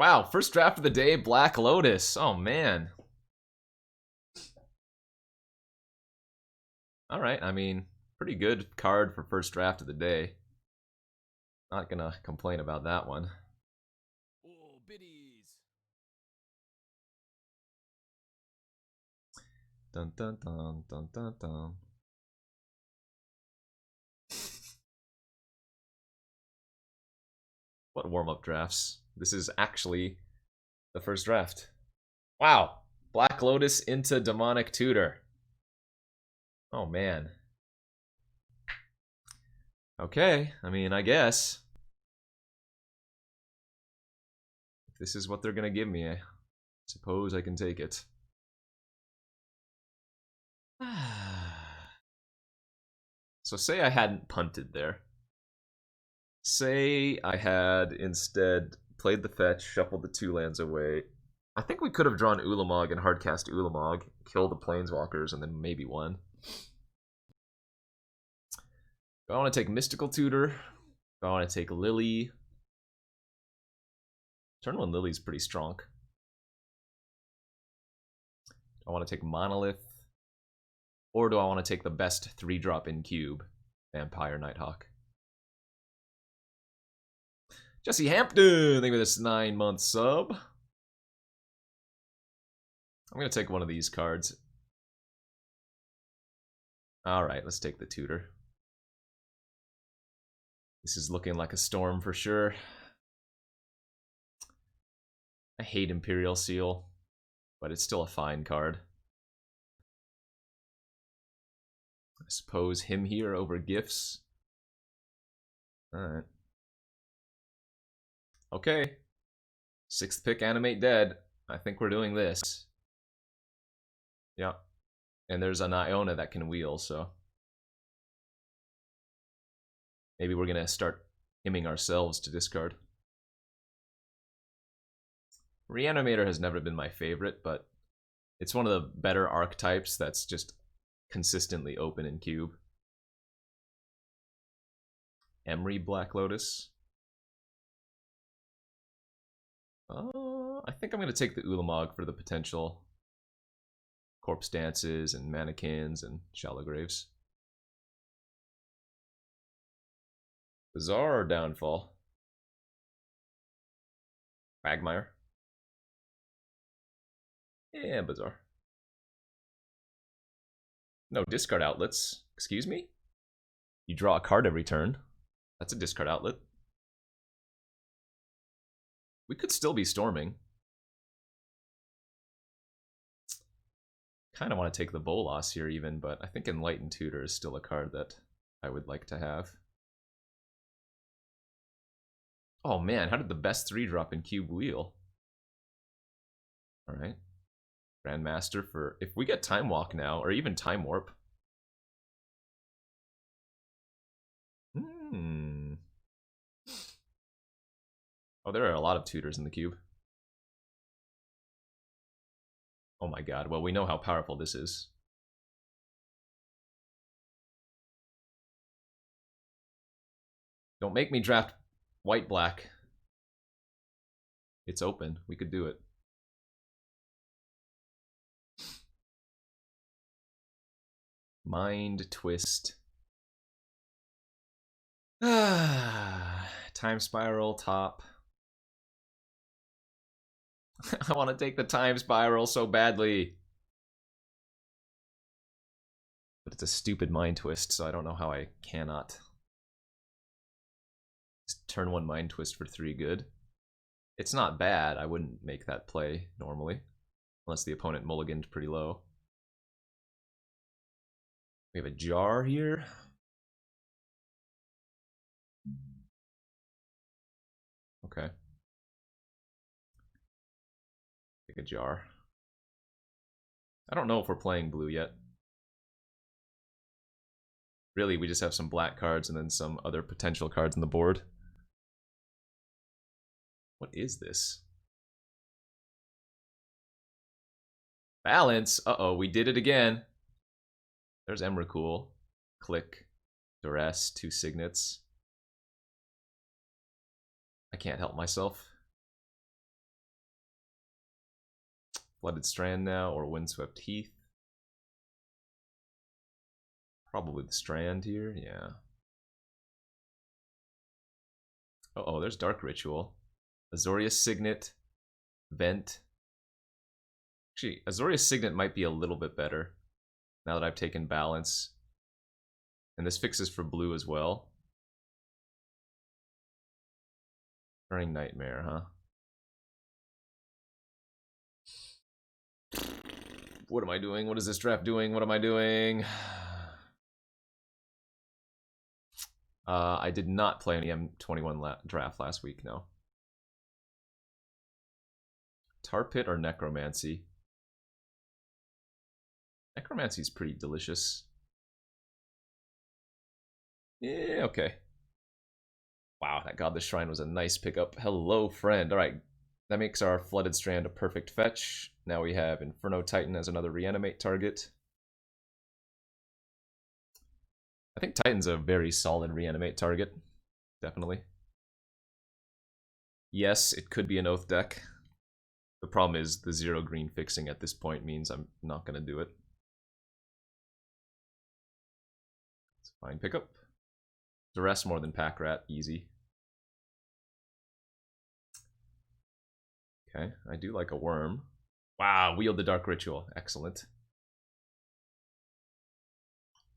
Wow, first draft of the day, Black Lotus. Oh, man. Alright, I mean, pretty good card for first draft of the day. Not gonna complain about that one. Oh, biddies. Dun dun dun dun dun dun. What warm-up drafts? This is actually the first draft. Wow. Black Lotus into Demonic Tutor. Oh, man. Okay, I mean, I guess. If this is what they're gonna give me, I suppose I can take it. So say I hadn't punted there. Say I had instead played the fetch, shuffled the 2 lands away. I think we could have drawn Ulamog and hardcast Ulamog, killed the Planeswalkers, and then maybe won. Do I want to take Mystical Tutor? Do I want to take Lily? Turn 1 Lily's pretty strong. Do I want to take Monolith? Or do I want to take the best 3-drop in cube, Vampire Nighthawk? Jesse Hampton, thank you for this 9-month sub. I'm going to take one of these cards. Alright, let's take the Tutor. This is looking like a storm for sure. I hate Imperial Seal, but it's still a fine card. I suppose him here over gifts. Alright. Okay. 6th pick, Animate Dead. I think we're doing this. Yeah. And there's an Iona that can wheel, so maybe we're gonna start hemming ourselves to discard. Reanimator has never been my favorite, but it's one of the better archetypes that's just consistently open in cube. Emery Black Lotus. I think I'm going to take the Ulamog for the potential Corpse Dances and Mannequins and Shallow Graves. Bizarre or Downfall? Quagmire. Yeah, Bizarre. No, discard outlets. Excuse me? You draw a card every turn. That's a discard outlet. We could still be storming. Kind of want to take the Bolas here even, but I think Enlightened Tutor is still a card that I would like to have. Oh man, how did the best 3-drop in cube wheel? Alright. Grandmaster for... If we get Time Walk now, or even Time Warp. Oh, there are a lot of tutors in the cube. Oh my god, well, we know how powerful this is. Don't make me draft white-black. It's open. We could do it. Mind Twist. Time Spiral, top. I want to take the Time Spiral so badly. But it's a stupid Mind Twist, so I don't know how I cannot. Just turn 1 Mind Twist for 3 good. It's not bad. I wouldn't make that play normally. Unless the opponent mulliganed pretty low. We have a Jar here. Okay. Take a Jar. I don't know if we're playing blue yet. Really, we just have some black cards and then some other potential cards on the board. What is this? Balance. Uh-oh, we did it again. There's Emrakul. Click. Duress. 2 Signets. I can't help myself. Flooded Strand now, or Windswept Heath. Probably the Strand here, yeah. Uh-oh, there's Dark Ritual. Azorius Signet. Vent. Actually, Azorius Signet might be a little bit better now that I've taken Balance. And this fixes for blue as well. Burning Nightmare, huh? What am I doing? What is this draft doing? What am I doing? I did not play any M21 draft last week, no. Tar Pit or Necromancy? Necromancy's pretty delicious. Yeah, okay. Wow, that Godless Shrine was a nice pickup. Hello, friend. Alright, that makes our Flooded Strand a perfect fetch. Now we have Inferno Titan as another reanimate target. I think Titan's a very solid reanimate target. Definitely. Yes, it could be an Oath deck. The problem is the 0 green fixing at this point means I'm not going to do it. It's a fine pickup. Duress more than Pack Rat, easy. Okay, I do like a worm. Wow, wield the Dark Ritual. Excellent.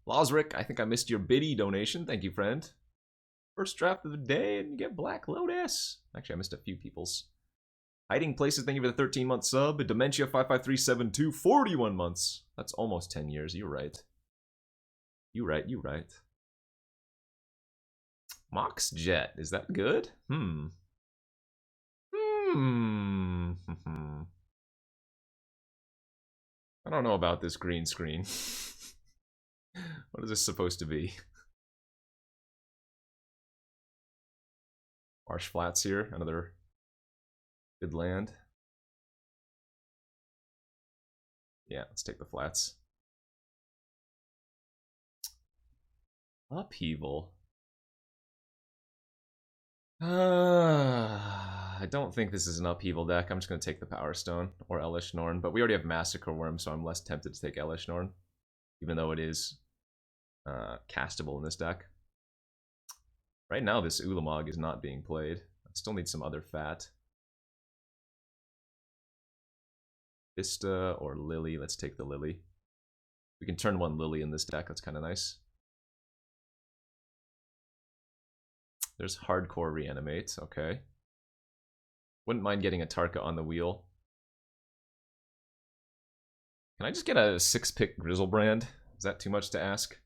Losric, I think I missed your biddy donation. Thank you, friend. First draft of the day, and you get Black Lotus. Actually, I missed a few people's. Hiding Places, thank you for the 13-month sub. Dementia 55372, 41 months. That's almost 10 years. You're right. You right. Mox Jet, is that good? I don't know about this green screen. What is this supposed to be? Marsh Flats here, another good land. Yeah, let's take the flats. Upheaval. I don't think this is an upheaval deck. I'm just going to take the Power Stone or Elish Norn, but we already have Massacre Worm, so I'm less tempted to take Elish Norn, even though it is castable in this deck. Right now, this Ulamog is not being played. I still need some other fat. Vista or Lily. Let's take the Lily. We can turn one Lily in this deck. That's kind of nice. There's Hardcore Reanimate. Okay. Wouldn't mind getting a Tarka on the wheel. Can I just get a 6-pick Grizzlebrand? Is that too much to ask?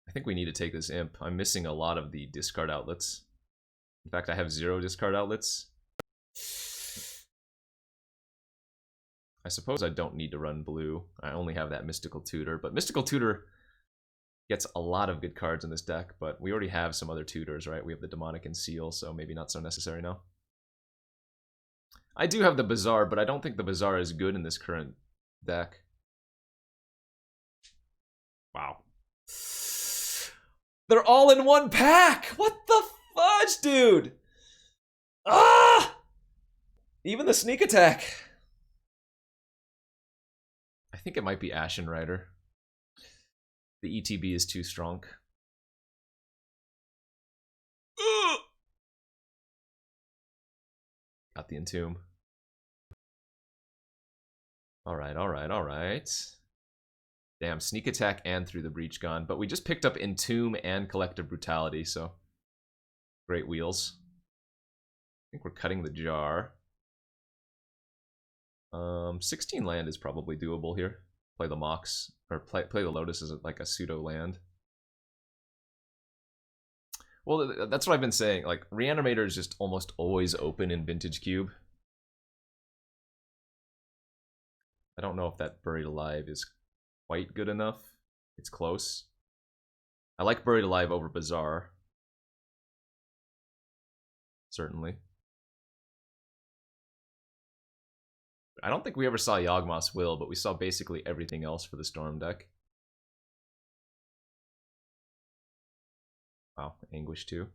I think we need to take this Imp. I'm missing a lot of the discard outlets. In fact, I have 0 discard outlets. I suppose I don't need to run blue. I only have that Mystical Tutor, but Mystical Tutor gets a lot of good cards in this deck, but we already have some other tutors, right? We have the Demonic and Seal, so maybe not so necessary now. I do have the Bazaar, but I don't think the Bazaar is good in this current deck. Wow. They're all in one pack! What the fudge, dude? Ah! Even the sneak attack. I think it might be Ashen Rider. The ETB is too strong. Got the Entomb. Alright. Damn, sneak attack and through the breach gone. But we just picked up Entomb and Collective Brutality, so great wheels. I think we're cutting the jar. 16 land is probably doable here. Play the Mox, or play the Lotus as like a pseudo land. Well, that's what I've been saying. Like, Reanimator is just almost always open in Vintage Cube. I don't know if that Buried Alive is quite good enough. It's close. I like Buried Alive over Bazaar. Certainly. I don't think we ever saw Yawgmoth's Will, but we saw basically everything else for the Storm deck. Wow, Anguish too.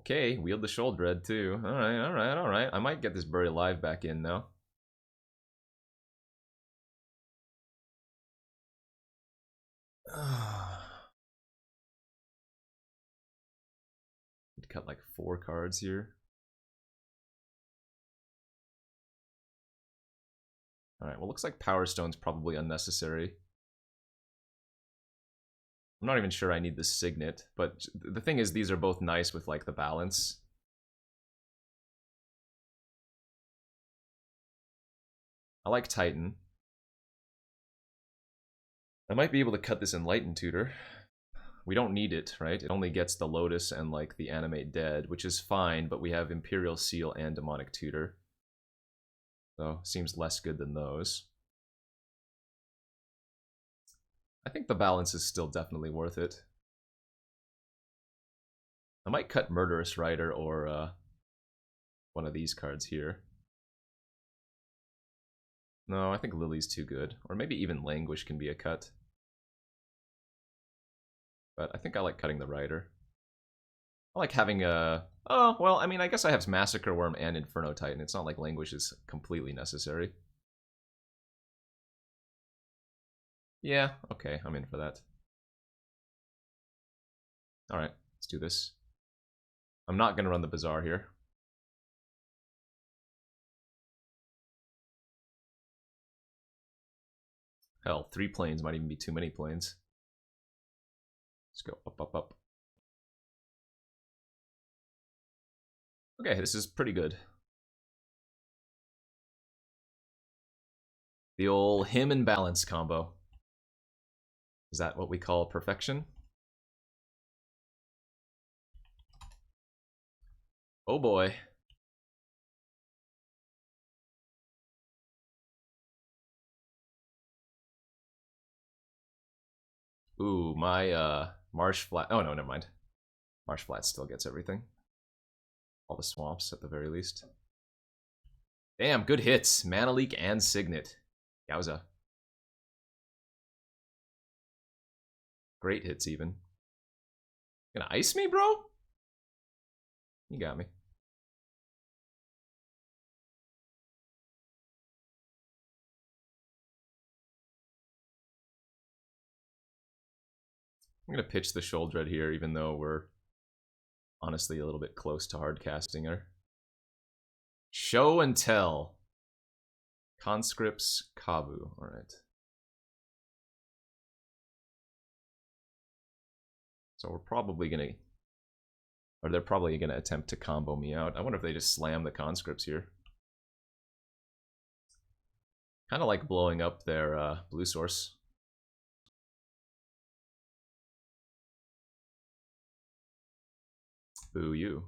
Okay, wield the Sholdred too. Alright, alright, alright. I might get this Bury Alive back in now. Need to cut like 4 cards here. Alright, well, looks like Power Stone's probably unnecessary. I'm not even sure I need the Signet, but the thing is, these are both nice with like the balance. I like Titan. I might be able to cut this Enlightened Tutor. We don't need it, right? It only gets the Lotus and like the Animate Dead, which is fine, but we have Imperial Seal and Demonic Tutor. So, seems less good than those. I think the balance is still definitely worth it. I might cut Murderous Rider or one of these cards here. No, I think Lily's too good. Or maybe even Languish can be a cut. But I think I like cutting the Rider. I like having a... Oh, well, I mean, I guess I have Massacre Worm and Inferno Titan. It's not like Languish is completely necessary. Yeah, okay, I'm in for that. Alright, let's do this. I'm not going to run the Bazaar here. Hell, 3 planes might even be too many planes. Let's go up, up, up. Okay, this is pretty good. The old him and balance combo. Is that what we call perfection? Oh boy. Ooh, my Marsh Flat. Oh no, never mind. Marsh Flat still gets everything. All the swamps at the very least. Damn, good hits. Mana Leak and Signet. Yowza. Great hits even. Gonna ice me, bro? You got me. I'm gonna pitch the Sholdred here, even though we're honestly a little bit close to hard casting her. Show and Tell. Conscripts Kavu. Alright. So we're probably gonna... Or they're probably gonna attempt to combo me out. I wonder if they just slam the conscripts here. Kind of like blowing up their blue source. Boo you.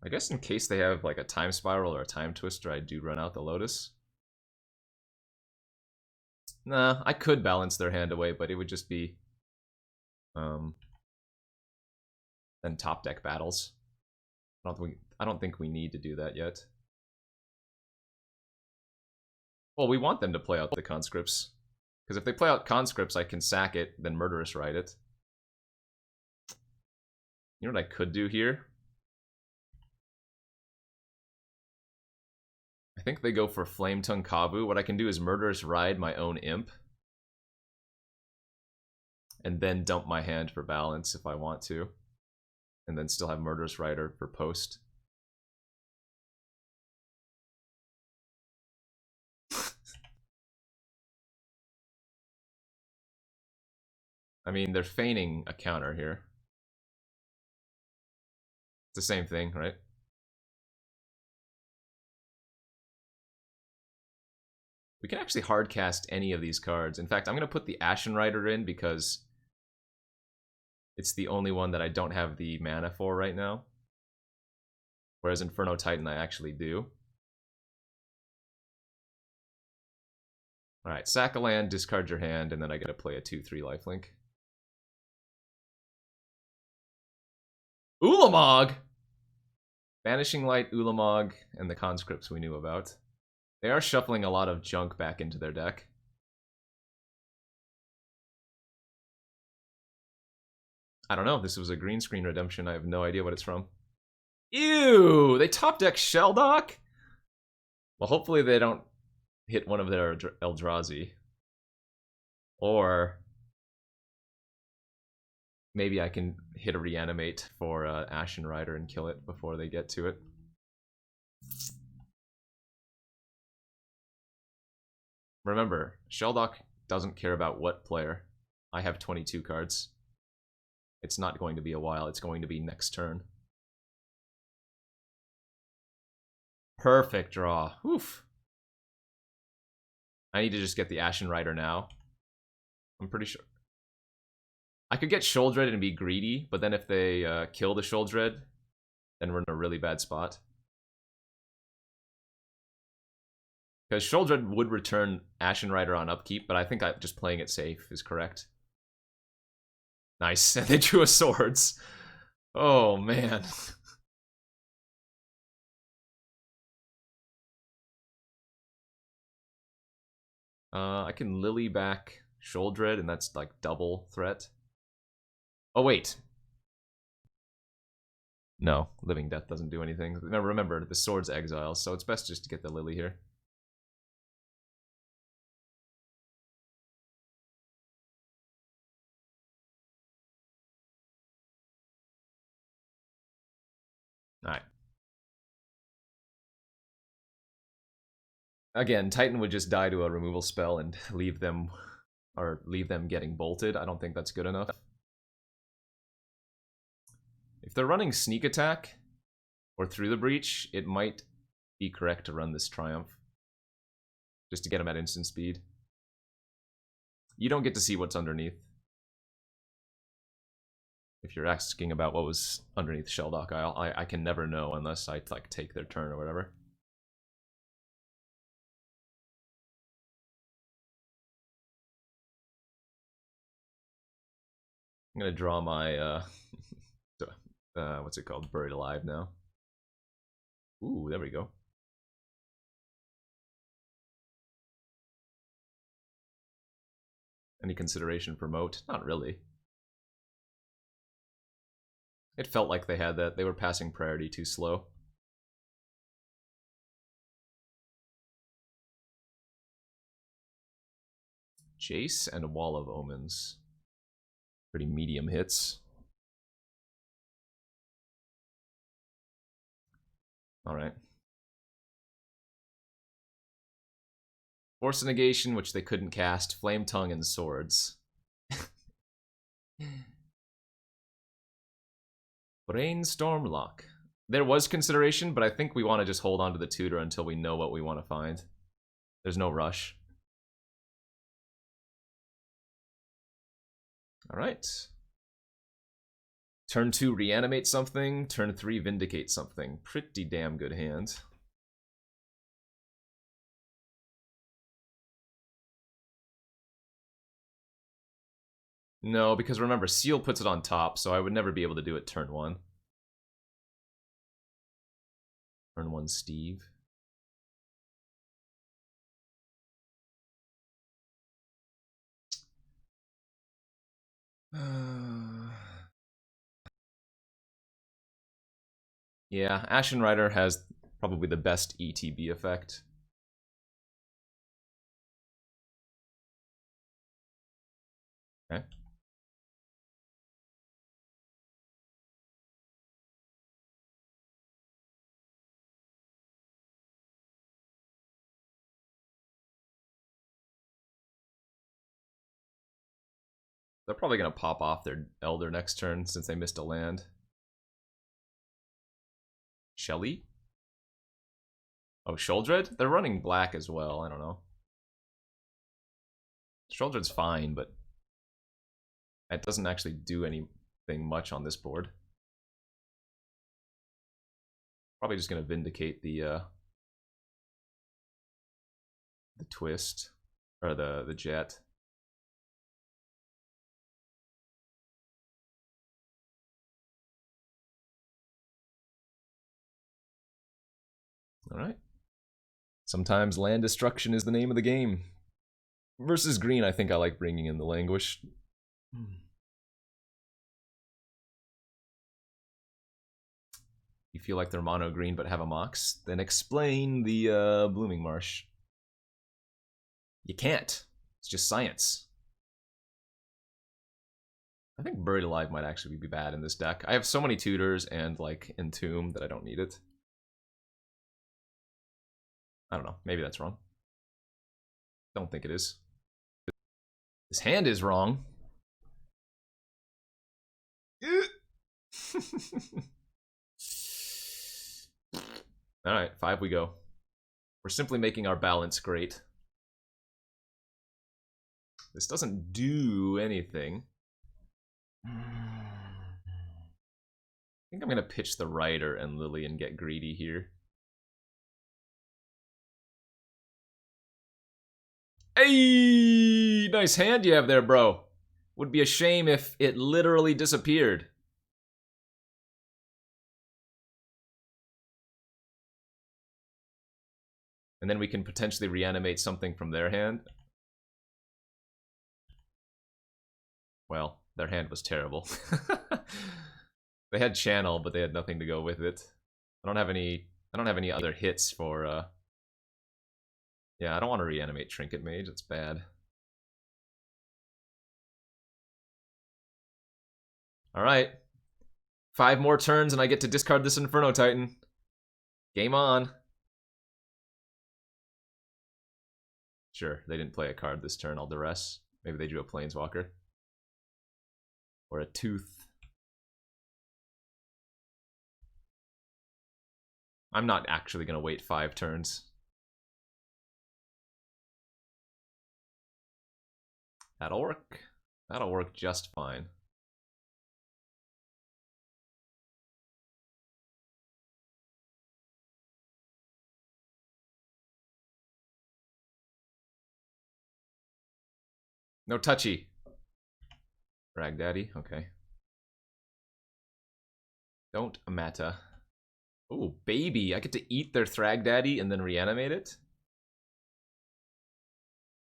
I guess in case they have like a time spiral or a time twister, I do run out the Lotus. Nah, I could balance their hand away, but it would just be then top deck battles. I don't think we need to do that yet. Well, we want them to play out the conscripts. Because if they play out conscripts, I can sack it, then Murderous Ride it. You know what I could do here? I think they go for Flame Tongue Kavu. What I can do is Murderous Ride my own Imp. And then dump my hand for balance if I want to. And then still have Murderous Rider for post. I mean, they're feigning a counter here. It's the same thing, right? We can actually hardcast any of these cards. In fact, I'm going to put the Ashen Rider in because it's the only one that I don't have the mana for right now. Whereas Inferno Titan I actually do. Alright, sack a land, discard your hand, and then I gotta play a 2/3 lifelink. Ulamog! Vanishing Light, Ulamog, and the conscripts we knew about. They are shuffling a lot of junk back into their deck. I don't know. This was a green screen redemption. I have no idea what it's from. Ew! They top deck Shelldock? Well, hopefully they don't hit one of their Eldrazi. Or maybe I can hit a reanimate for Ashen Rider and kill it before they get to it. Remember, Shelldock doesn't care about what player. I have 22 cards. It's not going to be a while. It's going to be next turn. Perfect draw. Oof. I need to just get the Ashen Rider now. I'm pretty sure. I could get Sheoldred and be greedy, but then if they kill the Sheoldred, then we're in a really bad spot. Because Sheoldred would return Ashen Rider on upkeep, but I think just playing it safe is correct. Nice, and they drew a Swords. Oh, man. I can Lily back Sheoldred, and that's like double threat. Oh, wait. No, Living Death doesn't do anything. Now remember, the Sword's exile, so it's best just to get the Lily here. Alright. Again, Titan would just die to a removal spell and leave them getting bolted. I don't think that's good enough. If they're running Sneak Attack or Through the Breach, it might be correct to run this Triumph. Just to get them at instant speed. You don't get to see what's underneath. If you're asking about what was underneath Shelldock, I can never know unless I like take their turn or whatever. I'm gonna draw my what's it called? Buried Alive now. Ooh, there we go. Any consideration for Moat? Not really. It felt like they had that. They were passing priority too slow. Jace and a Wall of Omens. Pretty medium hits. Alright. Force of Negation, which they couldn't cast. Flame Tongue and Swords. Brainstorm Lock. There was consideration, but I think we want to just hold on to the tutor until we know what we want to find. There's no rush. Alright. Turn 2, reanimate something. Turn 3, vindicate something. Pretty damn good hand. No, because remember, Seal puts it on top, so I would never be able to do it turn 1. Turn 1, Steve. Yeah, Ashen Rider has probably the best ETB effect. Okay. They're probably going to pop off their Elder next turn since they missed a land. Shelly? Oh, Sheoldred? They're running black as well. I don't know. Sheoldred's fine, but it doesn't actually do anything much on this board. Probably just going to vindicate the twist or the jet. Alright. Sometimes land destruction is the name of the game. Versus green, I think I like bringing in the Languish. You feel like they're mono green but have a Mox? Then explain the Blooming Marsh. You can't. It's just science. I think Buried Alive might actually be bad in this deck. I have so many tutors and like Entomb that I don't need it. I don't know. Maybe that's wrong. Don't think it is. This hand is wrong. Alright, 5 we go. We're simply making our balance great. This doesn't do anything. I think I'm gonna pitch the Rider and Lily and get greedy here. Hey, nice hand you have there, bro. Would be a shame if it literally disappeared. And then we can potentially reanimate something from their hand. Well, their hand was terrible. They had channel, but they had nothing to go with it. I don't have any other hits for yeah, I don't want to reanimate Trinket Mage, it's bad. Alright. 5 more turns and I get to discard this Inferno Titan. Game on. Sure, they didn't play a card this turn, I'll duress. Maybe they drew a Planeswalker. Or a Tooth. I'm not actually going to wait 5 turns. That'll work. That'll work just fine. No touchy. Rag Daddy, okay. Don't matter. Oh, baby. I get to eat their Thrag Daddy and then reanimate it?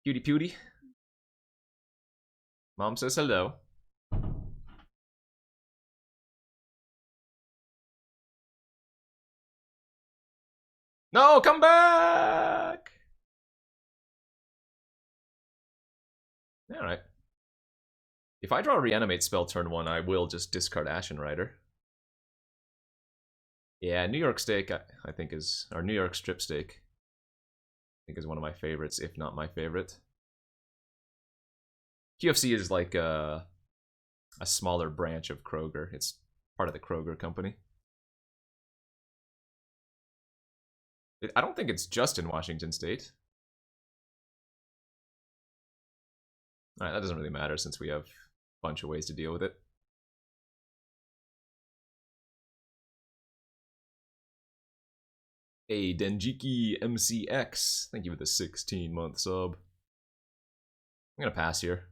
Cutie Pewtie. Mom says hello. No, come back! Alright. If I draw a reanimate spell turn 1, I will just discard Ashen Rider. Yeah, New York Steak, I think is, or New York Strip Steak, I think is one of my favorites, if not my favorite. QFC is like a smaller branch of Kroger. It's part of the Kroger company. I don't think it's just in Washington State. Alright, that doesn't really matter since we have a bunch of ways to deal with it. Hey, Denjiki MCX. Thank you for the 16-month sub. I'm gonna pass here.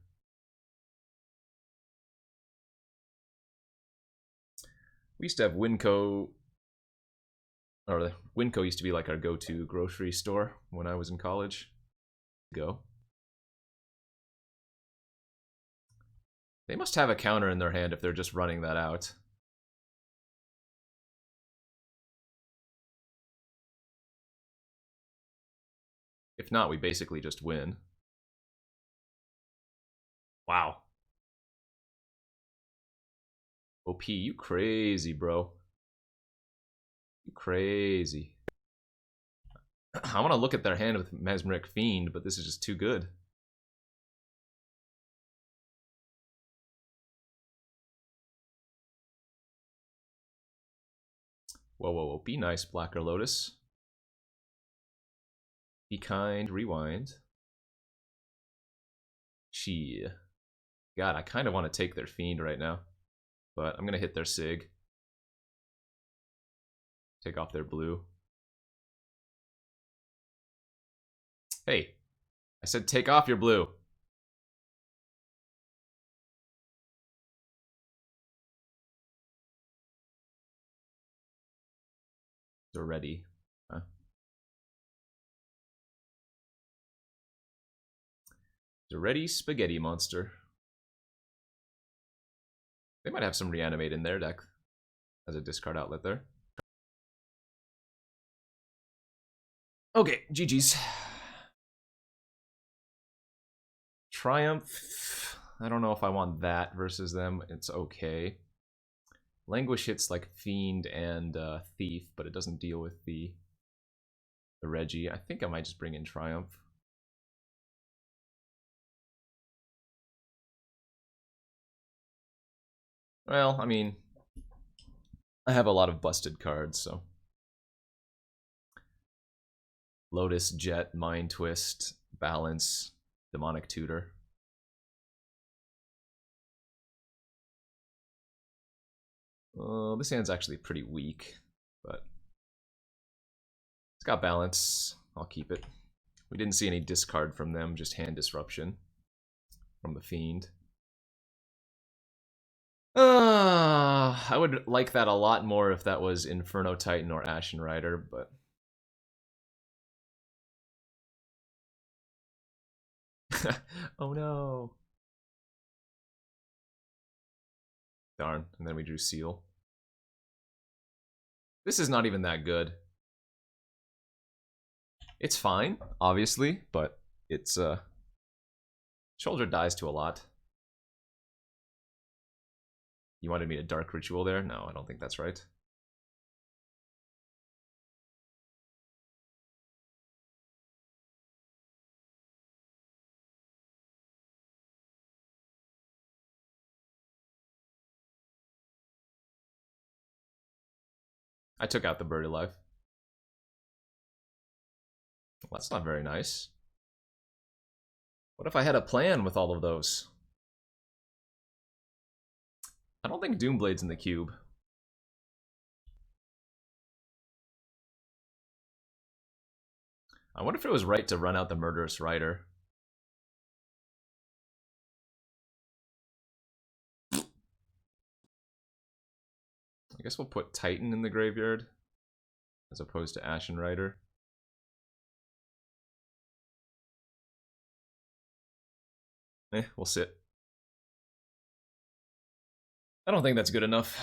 We used to have Winco, or Winco used to be like our go-to grocery store when I was in college. Go. They must have a counter in their hand if they're just running that out. If not, we basically just win. Wow. OP, you crazy, bro. You crazy. I want to look at their hand with Mesmeric Fiend, but this is just too good. Whoa, whoa, whoa. Be nice, Blacker Lotus. Be kind, rewind. Gee. God, I kind of want to take their Fiend right now. But I'm going to hit their Sig. Take off their blue. Hey, I said take off your blue. They're ready. Huh? The Ready Spaghetti Monster. They might have some reanimate in their deck as a discard outlet there. Okay, GG's. Triumph. I don't know if I want that versus them. It's okay. Languish hits like Fiend and Thief, but it doesn't deal with the Reggie. I think I might just bring in Triumph. Well, I mean, I have a lot of busted cards, so. Lotus, Jet, Mind Twist, Balance, Demonic Tutor. This hand's actually pretty weak, but it's got balance. I'll keep it. We didn't see any discard from them, just hand disruption from the Fiend. I would like that a lot more if that was Inferno Titan or Ashen Rider, but... oh no. Darn, and then we drew Seal. This is not even that good. It's fine, obviously, but it's, Shoulder dies to a lot. You wanted me to Dark Ritual there? No, I don't think that's right. I took out the Bird Alive. Well, that's not very nice. What if I had a plan with all of those? I don't think Doomblade's in the cube. I wonder if it was right to run out the Murderous Rider. I guess we'll put Titan in the graveyard as opposed to Ashen Rider. We'll sit. I don't think that's good enough.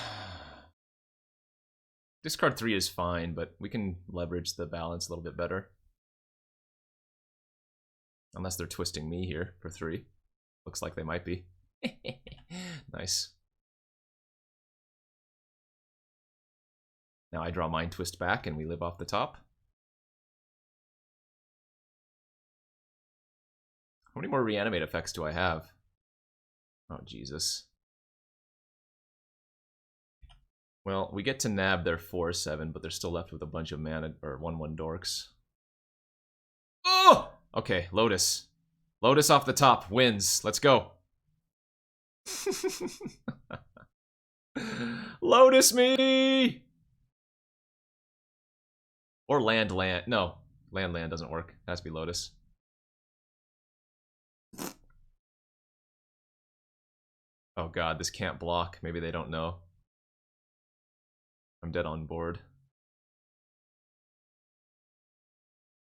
Discard 3 is fine, but we can leverage the balance a little bit better. Unless they're twisting me here for 3. Looks like they might be. Nice. Now I draw Mind Twist back and we live off the top. How many more reanimate effects do I have? Oh, Jesus. Well, we get to nab their 4/7, but they're still left with a bunch of mana, or 1/1 dorks. Oh! Okay, Lotus. Lotus off the top, wins. Let's go. Lotus me! Or land. No, land doesn't work. It has to be Lotus. Oh god, this can't block. Maybe they don't know. I'm dead on board.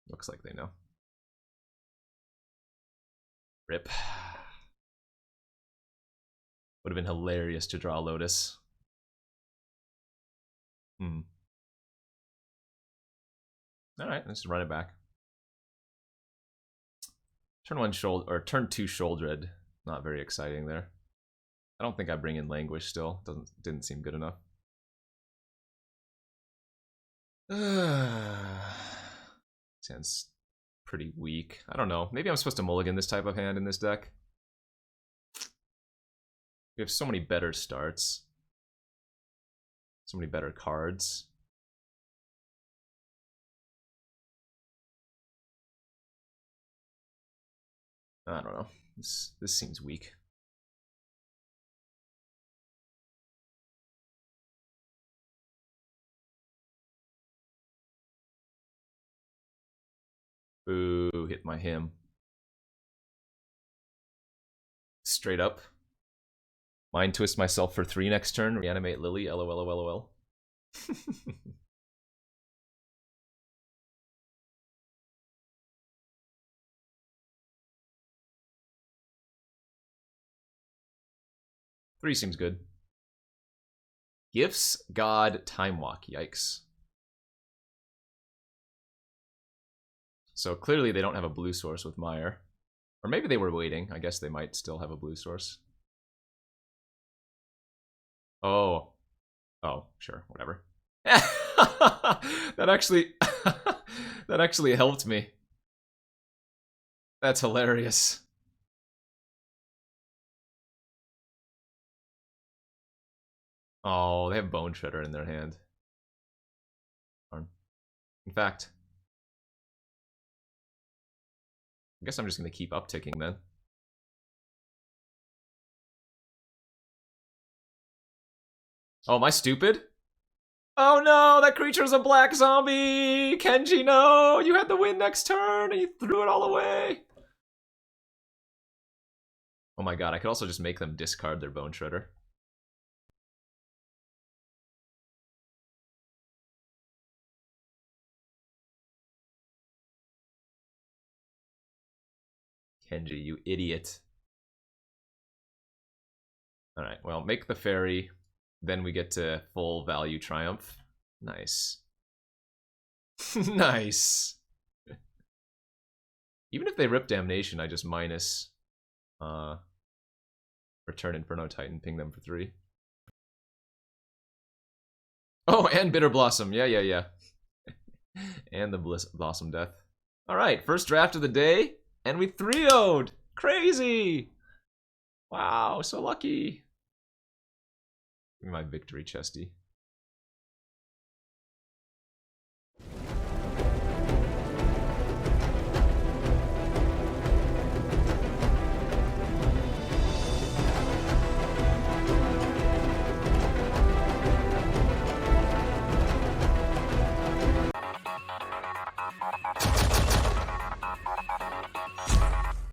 Looks like they know. Rip. Would have been hilarious to draw Lotus. Alright, let's run it back. Turn 1 shoulder, or turn 2 Sholdred. Not very exciting there. I don't think I bring in Languish still. Didn't seem good enough. Sounds pretty weak. I don't know. Maybe I'm supposed to mulligan this type of hand in this deck. We have so many better starts. So many better cards. I don't know. This seems weak. Boo, hit my him. Straight up. Mind Twist myself for 3 next turn. Reanimate Lily. LOL. 3 seems good. Gifts, God, Time Walk. Yikes. So clearly they don't have a blue source with Meyer. Or maybe they were waiting. I guess they might still have a blue source. Oh. Oh, sure, whatever. That actually that actually helped me. That's hilarious. Oh, they have Bone Shredder in their hand. In fact, I guess I'm just going to keep upticking then. Oh, am I stupid? Oh no, that creature's a black zombie! Kenji, no! You had the win next turn and you threw it all away! Oh my god, I could also just make them discard their Bone Shredder. Kenji, you idiot. Alright, well, make the fairy. Then we get to full value triumph. Nice. Nice. Even if they rip Damnation, I just minus Return Inferno Titan, ping them for 3. Oh, and Bitter Blossom. Yeah. And the Blossom Death. Alright, first draft of the day, and we 3-0'd! Crazy! Wow, so lucky. Give me my victory chesty.